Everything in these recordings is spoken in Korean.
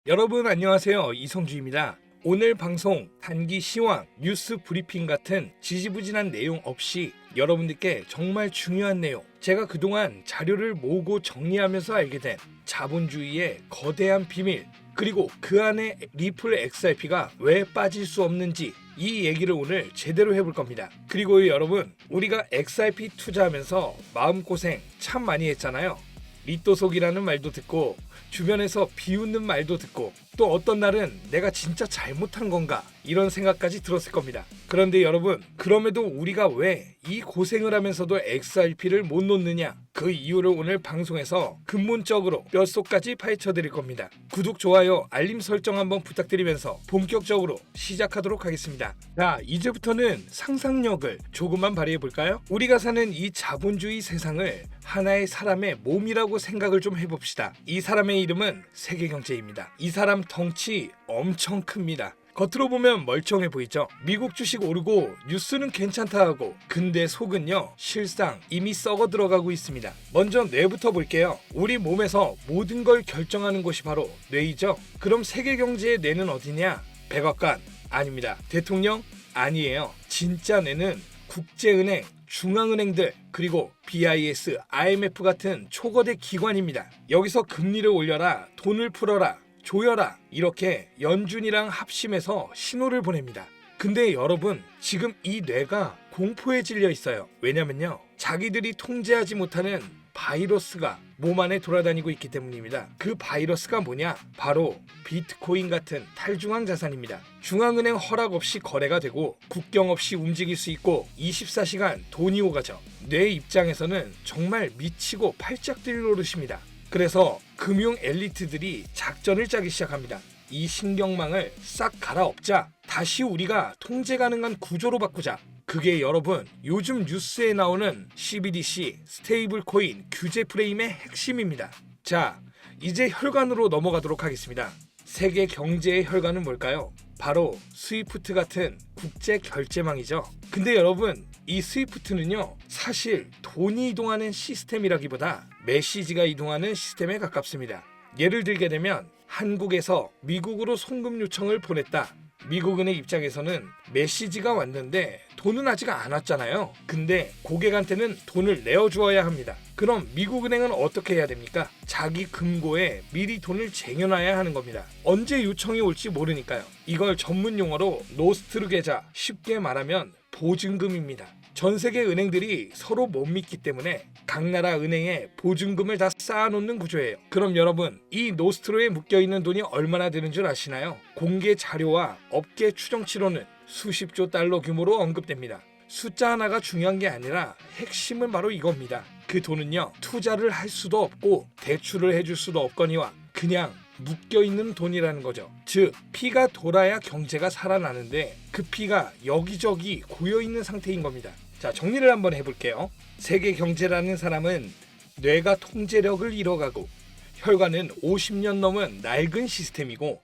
여러분 안녕하세요. 이성주입니다. 오늘 방송 단기 시황, 뉴스 브리핑 같은 지지부진한 내용 없이 여러분들께 정말 중요한 내용, 제가 그동안 자료를 모으고 정리하면서 알게 된 자본주의의 거대한 비밀, 그리고 그 안에 리플 XRP가 왜 빠질 수 없는지 이 얘기를 오늘 제대로 해볼 겁니다. 그리고 여러분, 우리가 XRP 투자하면서 마음고생 참 많이 했잖아요. 리또속이라는 말도 듣고 주변에서 비웃는 말도 듣고 또 어떤 날은 내가 진짜 잘못한 건가 이런 생각까지 들었을 겁니다. 그런데 여러분, 그럼에도 우리가 왜 이 고생을 하면서도 XRP를 못 놓느냐, 그 이유를 오늘 방송에서 근본적으로 뼛속까지 파헤쳐 드릴 겁니다. 구독, 좋아요, 알림 설정 한번 부탁드리면서 본격적으로 시작하도록 하겠습니다. 자, 이제부터는 상상력을 조금만 발휘해 볼까요? 우리가 사는 이 자본주의 세상을 하나의 사람의 몸이라고 생각을 좀 해봅시다. 이 사람의 이름은 세계경제입니다. 이 사람 덩치 엄청 큽니다. 겉으로 보면 멀쩡해 보이죠. 미국 주식 오르고 뉴스는 괜찮다 하고, 근데 속은요 실상 이미 썩어 들어가고 있습니다. 먼저 뇌부터 볼게요. 우리 몸에서 모든 걸 결정하는 곳이 바로 뇌이죠. 그럼 세계 경제의 뇌는 어디냐? 백악관? 아닙니다. 대통령? 아니에요. 진짜 뇌는 국제은행, 중앙은행들, 그리고 BIS, IMF 같은 초거대 기관입니다. 여기서 금리를 올려라, 돈을 풀어라, 조여라, 이렇게 연준이랑 합심해서 신호를 보냅니다. 근데 여러분, 지금 이 뇌가 공포에 질려 있어요. 왜냐면요, 자기들이 통제하지 못하는 바이러스가 몸 안에 돌아다니고 있기 때문입니다. 그 바이러스가 뭐냐? 바로 비트코인 같은 탈중앙 자산입니다. 중앙은행 허락 없이 거래가 되고 국경 없이 움직일 수 있고 24시간 돈이 오가죠. 뇌 입장에서는 정말 미치고 팔짝 뛸 노릇입니다. 그래서 금융 엘리트들이 작전을 짜기 시작합니다. 이 신경망을 싹 갈아엎자. 다시 우리가 통제 가능한 구조로 바꾸자. 그게 여러분, 요즘 뉴스에 나오는 CBDC, 스테이블 코인 규제 프레임의 핵심입니다. 자, 이제 혈관으로 넘어가도록 하겠습니다. 세계 경제의 혈관은 뭘까요? 바로 스위프트 같은 국제 결제망이죠. 근데 여러분, 이 스위프트는요, 사실 돈이 이동하는 시스템이라기보다 메시지가 이동하는 시스템에 가깝습니다. 예를 들게 되면 한국에서 미국으로 송금 요청을 보냈다. 미국은행 입장에서는 메시지가 왔는데 돈은 아직 안 왔잖아요. 근데 고객한테는 돈을 내어주어야 합니다. 그럼 미국은행은 어떻게 해야 됩니까? 자기 금고에 미리 돈을 쟁여놔야 하는 겁니다. 언제 요청이 올지 모르니까요. 이걸 전문 용어로 노스트루 계좌, 쉽게 말하면 보증금입니다. 전 세계 은행들이 서로 못 믿기 때문에 각 나라 은행에 보증금을 다 쌓아놓는 구조예요. 그럼 여러분, 이 노스트로에 묶여있는 돈이 얼마나 되는 줄 아시나요? 공개 자료와 업계 추정치로는 수십조 달러 규모로 언급됩니다. 숫자 하나가 중요한 게 아니라 핵심은 바로 이겁니다. 그 돈은요, 투자를 할 수도 없고 대출을 해줄 수도 없거니와 그냥 묶여있는 돈이라는 거죠. 즉, 피가 돌아야 경제가 살아나는데 그 피가 여기저기 고여있는 상태인 겁니다. 자, 정리를 한번 해볼게요. 세계 경제라는 사람은 뇌가 통제력을 잃어가고, 혈관은 50년 넘은 낡은 시스템이고,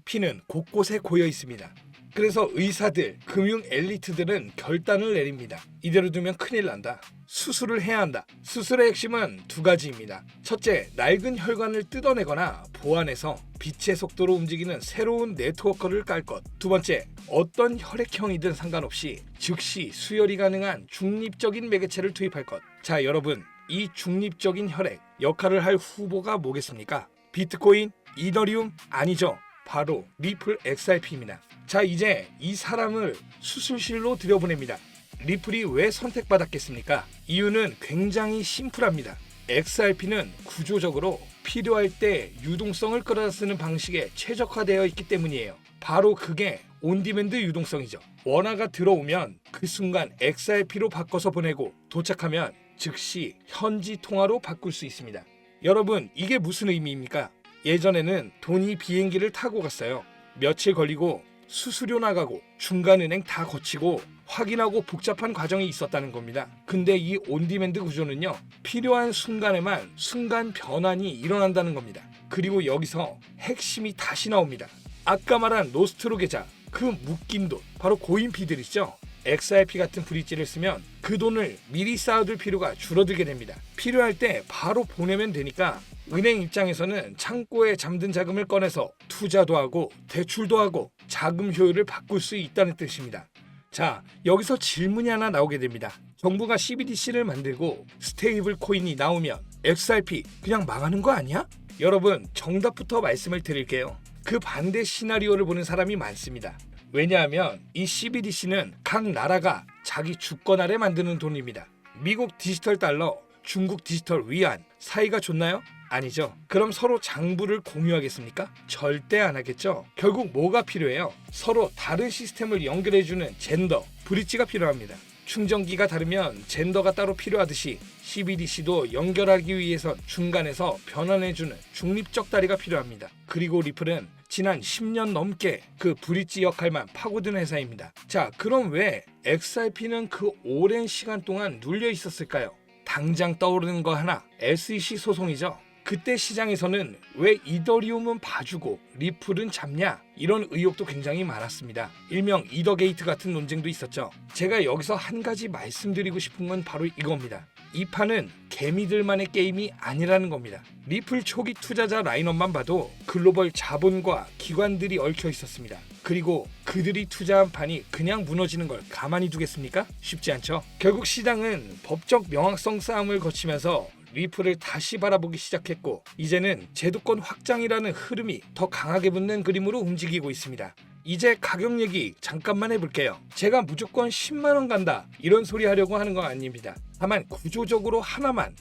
피는 곳곳에 고여 있습니다. 그래서 의사들, 금융 엘리트들은 결단을 내립니다. 이대로 두면 큰일 난다. 수술을 해야 한다. 수술의 핵심은 두 가지입니다. 첫째, 낡은 혈관을 뜯어내거나 보완해서 빛의 속도로 움직이는 새로운 네트워크를 깔 것. 두 번째, 어떤 혈액형이든 상관없이 즉시 수혈이 가능한 중립적인 매개체를 투입할 것. 자, 여러분, 이 중립적인 혈액 역할을 할 후보가 뭐겠습니까? 비트코인? 이더리움? 아니죠. 바로 리플 XRP입니다. 자, 이제 이 사람을 수술실로 들여보냅니다. 리플이 왜 선택받았겠습니까? 이유는 굉장히 심플합니다. XRP는 구조적으로 필요할 때 유동성을 끌어다 쓰는 방식에 최적화되어 있기 때문이에요. 바로 그게 온디맨드 유동성이죠. 원화가 들어오면 그 순간 XRP로 바꿔서 보내고 도착하면 즉시 현지 통화로 바꿀 수 있습니다. 여러분, 이게 무슨 의미입니까? 예전에는 돈이 비행기를 타고 갔어요. 며칠 걸리고 수수료 나가고 중간은행 다 거치고 확인하고 복잡한 과정이 있었다는 겁니다. 근데 이 온디맨드 구조는요, 필요한 순간에만 순간 변환이 일어난다는 겁니다. 그리고 여기서 핵심이 다시 나옵니다. 아까 말한 노스트로 계좌, 그 묶인 돈, 바로 고인피들이죠. XRP 같은 브릿지를 쓰면 그 돈을 미리 쌓아둘 필요가 줄어들게 됩니다. 필요할 때 바로 보내면 되니까 은행 입장에서는 창고에 잠든 자금을 꺼내서 투자도 하고 대출도 하고 자금 효율을 바꿀 수 있다는 뜻입니다. 자, 여기서 질문이 하나 나오게 됩니다. 정부가 CBDC를 만들고 스테이블 코인이 나오면 XRP 그냥 망하는 거 아니야? 여러분, 정답부터 말씀을 드릴게요. 그 반대 시나리오를 보는 사람이 많습니다. 왜냐하면 이 CBDC는 각 나라가 자기 주권 아래 만드는 돈입니다. 미국 디지털 달러, 중국 디지털 위안 사이가 좋나요? 아니죠. 그럼 서로 장부를 공유하겠습니까? 절대 안 하겠죠. 결국 뭐가 필요해요? 서로 다른 시스템을 연결해주는 젠더, 브릿지가 필요합니다. 충전기가 다르면 젠더가 따로 필요하듯이 CBDC도 연결하기 위해선 중간에서 변환해주는 중립적 다리가 필요합니다. 그리고 리플은 지난 10년 넘게 그 브릿지 역할만 파고든 회사입니다. 자, 그럼 왜 XRP는 그 오랜 시간 동안 눌려 있었을까요? 당장 떠오르는 거 하나, SEC 소송이죠. 그때 시장에서는 왜 이더리움은 봐주고 리플은 잡냐, 이런 의혹도 굉장히 많았습니다. 일명 이더게이트 같은 논쟁도 있었죠. 제가 여기서 한 가지 말씀드리고 싶은 건 바로 이겁니다. 이 판은 개미들만의 게임이 아니라는 겁니다. 리플 초기 투자자 라인업만 봐도 글로벌 자본과 기관들이 얽혀 있었습니다. 그리고 그들이 투자한 판이 그냥 무너지는 걸 가만히 두겠습니까? 쉽지 않죠. 결국 시장은 법적 명확성 싸움을 거치면서 리플을 다시 바라보기 시작했고, 이제는 제도권 확장이라는 흐름이 더 강하게 붙는 그림으로 움직이고 있습니다. 이제 가격 얘기 잠깐만 해볼게요. 제가 무조건 10만원 간다 이런 소리 하려고 하는 건 아닙니다. 다만 구조적으로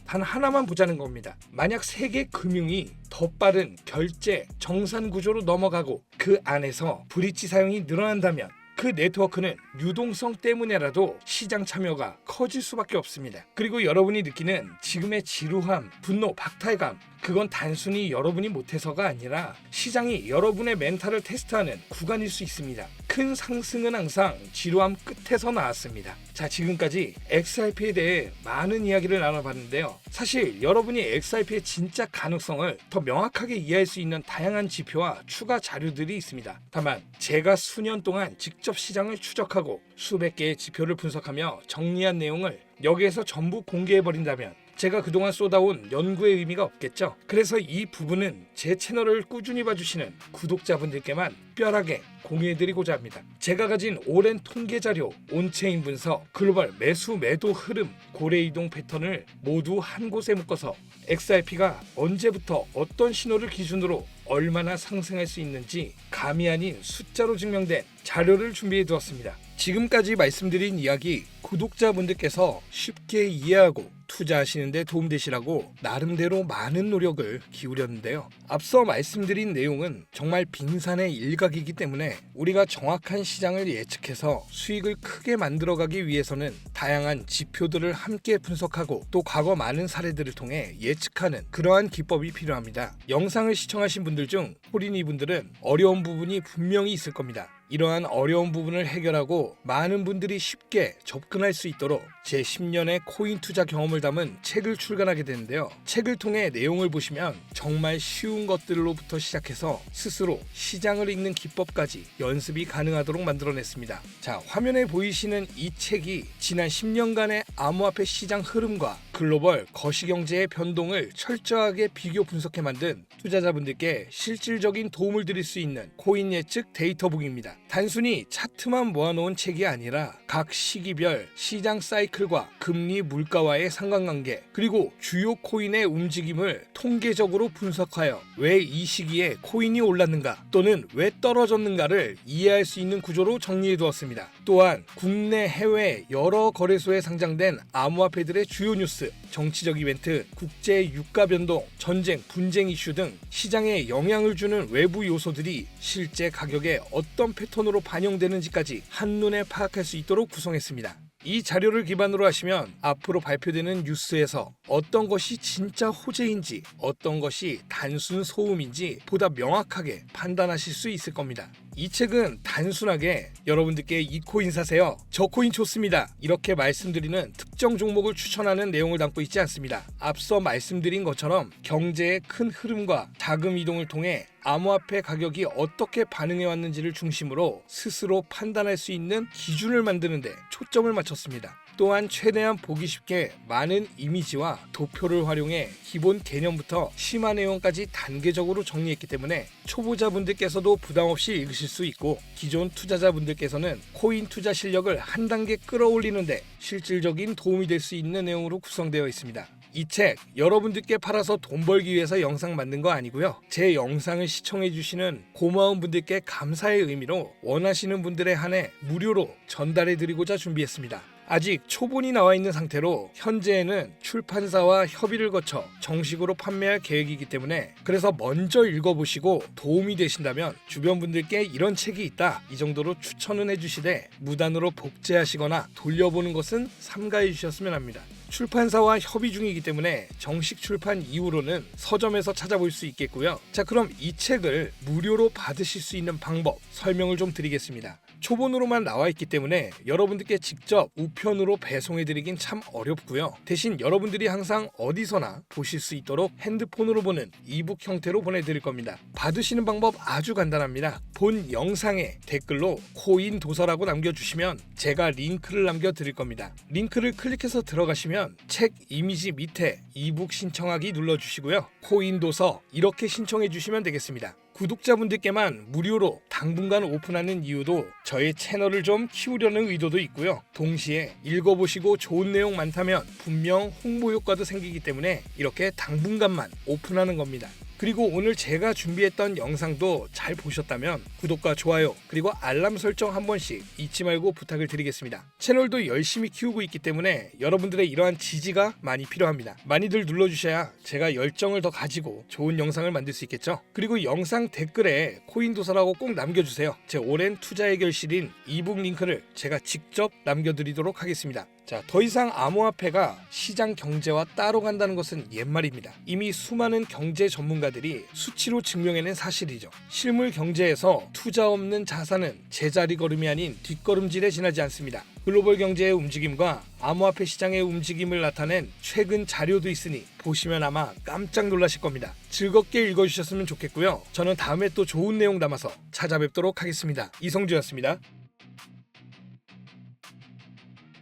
단 하나만 보자는 겁니다. 만약 세계 금융이 더 빠른 결제 정산 구조로 넘어가고 그 안에서 브릿지 사용이 늘어난다면 그 네트워크는 유동성 때문에라도 시장 참여가 커질 수밖에 없습니다. 그리고 여러분이 느끼는 지금의 지루함, 분노, 박탈감, 그건 단순히 여러분이 못해서가 아니라 시장이 여러분의 멘탈을 테스트하는 구간일 수 있습니다. 큰 상승은 항상 지루함 끝에서 나왔습니다. 자, 지금까지 XRP에 대해 많은 이야기를 나눠봤는데요. 사실 여러분이 XRP의 진짜 가능성을 더 명확하게 이해할 수 있는 다양한 지표와 추가 자료들이 있습니다. 다만 제가 수년 동안 직접 시장을 추적하고 수백 개의 지표를 분석하며 정리한 내용을 여기에서 전부 공개해버린다면 제가 그동안 쏟아온 연구의 의미가 없겠죠. 그래서 이 부분은 제 채널을 꾸준히 봐주시는 구독자분들께만 특별하게 공유해드리고자 합니다. 제가 가진 오랜 통계 자료, 온체인 분석, 글로벌 매수 매도 흐름, 고래 이동 패턴을 모두 한 곳에 묶어서 XRP가 언제부터 어떤 신호를 기준으로 얼마나 상승할 수 있는지 감이 아닌 숫자로 증명된 자료를 준비해 두었습니다. 지금까지 말씀드린 이야기 구독자분들께서 쉽게 이해하고 투자하시는 데 도움되시라고 나름대로 많은 노력을 기울였는데요. 앞서 말씀드린 내용은 정말 빙산의 일각이기 때문에 우리가 정확한 시장을 예측해서 수익을 크게 만들어가기 위해서는 다양한 지표들을 함께 분석하고 또 과거 많은 사례들을 통해 예측하는 그러한 기법이 필요합니다. 영상을 시청하신 분들 중 호린이 분들은 어려운 부분이 분명히 있을 겁니다. 이러한 어려운 부분을 해결하고 많은 분들이 쉽게 접근할 수 있도록 제 10년의 코인 투자 경험을 담은 책을 출간하게 되는데요. 책을 통해 내용을 보시면 정말 쉬운 것들로부터 시작해서 스스로 시장을 읽는 기법까지 연습이 가능하도록 만들어냈습니다. 자, 화면에 보이시는 이 책이 지난 10년간의 암호화폐 시장 흐름과 글로벌 거시경제의 변동을 철저하게 비교 분석해 만든 투자자분들께 실질적인 도움을 드릴 수 있는 코인 예측 데이터북입니다. 단순히 차트만 모아놓은 책이 아니라 각 시기별 시장 사이클과 금리 물가와의 상관관계, 그리고 주요 코인의 움직임을 통계적으로 분석하여 왜 이 시기에 코인이 올랐는가 또는 왜 떨어졌는가를 이해할 수 있는 구조로 정리해 두었습니다. 또한 국내 해외 여러 거래소에 상장된 암호화폐들의 주요 뉴스, 정치적 이벤트, 국제 유가 변동, 전쟁, 분쟁 이슈 등 시장에 영향을 주는 외부 요소들이 실제 가격에 어떤 패턴으로 반영되는지까지 한눈에 파악할 수 있도록 구성했습니다. 이 자료를 기반으로 하시면 앞으로 발표되는 뉴스에서 어떤 것이 진짜 호재인지 어떤 것이 단순 소음인지 보다 명확하게 판단하실 수 있을 겁니다. 이 책은 단순하게 여러분들께 이 코인 사세요, 저 코인 좋습니다 이렇게 말씀드리는 특정 종목을 추천하는 내용을 담고 있지 않습니다. 앞서 말씀드린 것처럼 경제의 큰 흐름과 자금 이동을 통해 암호화폐 가격이 어떻게 반응해 왔는지를 중심으로 스스로 판단할 수 있는 기준을 만드는 데 초점을 맞췄습니다. 또한 최대한 보기 쉽게 많은 이미지와 도표를 활용해 기본 개념부터 심화 내용까지 단계적으로 정리했기 때문에 초보자분들께서도 부담없이 읽으실 수 있고 기존 투자자분들께서는 코인 투자 실력을 한 단계 끌어올리는데 실질적인 도움이 될 수 있는 내용으로 구성되어 있습니다. 이 책 여러분들께 팔아서 돈 벌기 위해서 영상 만든 거 아니고요. 제 영상을 시청해 주시는 고마운 분들께 감사의 의미로 원하시는 분들에 한해 무료로 전달해 드리고자 준비했습니다. 아직 초본이 나와 있는 상태로 현재는 출판사와 협의를 거쳐 정식으로 판매할 계획이기 때문에 그래서 먼저 읽어보시고 도움이 되신다면 주변 분들께 이런 책이 있다 이 정도로 추천은 해주시되 무단으로 복제하시거나 돌려보는 것은 삼가해 주셨으면 합니다. 출판사와 협의 중이기 때문에 정식 출판 이후로는 서점에서 찾아볼 수 있겠고요. 자, 그럼 이 책을 무료로 받으실 수 있는 방법 설명을 좀 드리겠습니다. 초본으로만 나와 있기 때문에 여러분들께 직접 우편으로 배송해 드리긴 참 어렵고요. 대신 여러분들이 항상 어디서나 보실 수 있도록 핸드폰으로 보는 이북 형태로 보내드릴 겁니다. 받으시는 방법 아주 간단합니다. 본 영상에 댓글로 코인 도서라고 남겨주시면 제가 링크를 남겨드릴 겁니다. 링크를 클릭해서 들어가시면 책 이미지 밑에 이북 신청하기 눌러주시고요. 코인 도서 이렇게 신청해 주시면 되겠습니다. 구독자분들께만 무료로 당분간 오픈하는 이유도 저의 채널을 좀 키우려는 의도도 있고요. 동시에 읽어보시고 좋은 내용 많다면 분명 홍보 효과도 생기기 때문에 이렇게 당분간만 오픈하는 겁니다. 그리고 오늘 제가 준비했던 영상도 잘 보셨다면 구독과 좋아요 그리고 알람 설정 한 번씩 잊지 말고 부탁을 드리겠습니다. 채널도 열심히 키우고 있기 때문에 여러분들의 이러한 지지가 많이 필요합니다. 많이들 눌러주셔야 제가 열정을 더 가지고 좋은 영상을 만들 수 있겠죠. 그리고 영상 댓글에 코인 도서라고 꼭 남겨주세요. 제 오랜 투자 해결실인 이북 링크를 제가 직접 남겨드리도록 하겠습니다. 자, 더 이상 암호화폐가 시장 경제와 따로 간다는 것은 옛말입니다. 이미 수많은 경제 전문가들이 수치로 증명해낸 사실이죠. 실물 경제에서 투자 없는 자산은 제자리 걸음이 아닌 뒷걸음질에 지나지 않습니다. 글로벌 경제의 움직임과 암호화폐 시장의 움직임을 나타낸 최근 자료도 있으니 보시면 아마 깜짝 놀라실 겁니다. 즐겁게 읽어주셨으면 좋겠고요. 저는 다음에 또 좋은 내용 담아서 찾아뵙도록 하겠습니다. 이성주였습니다.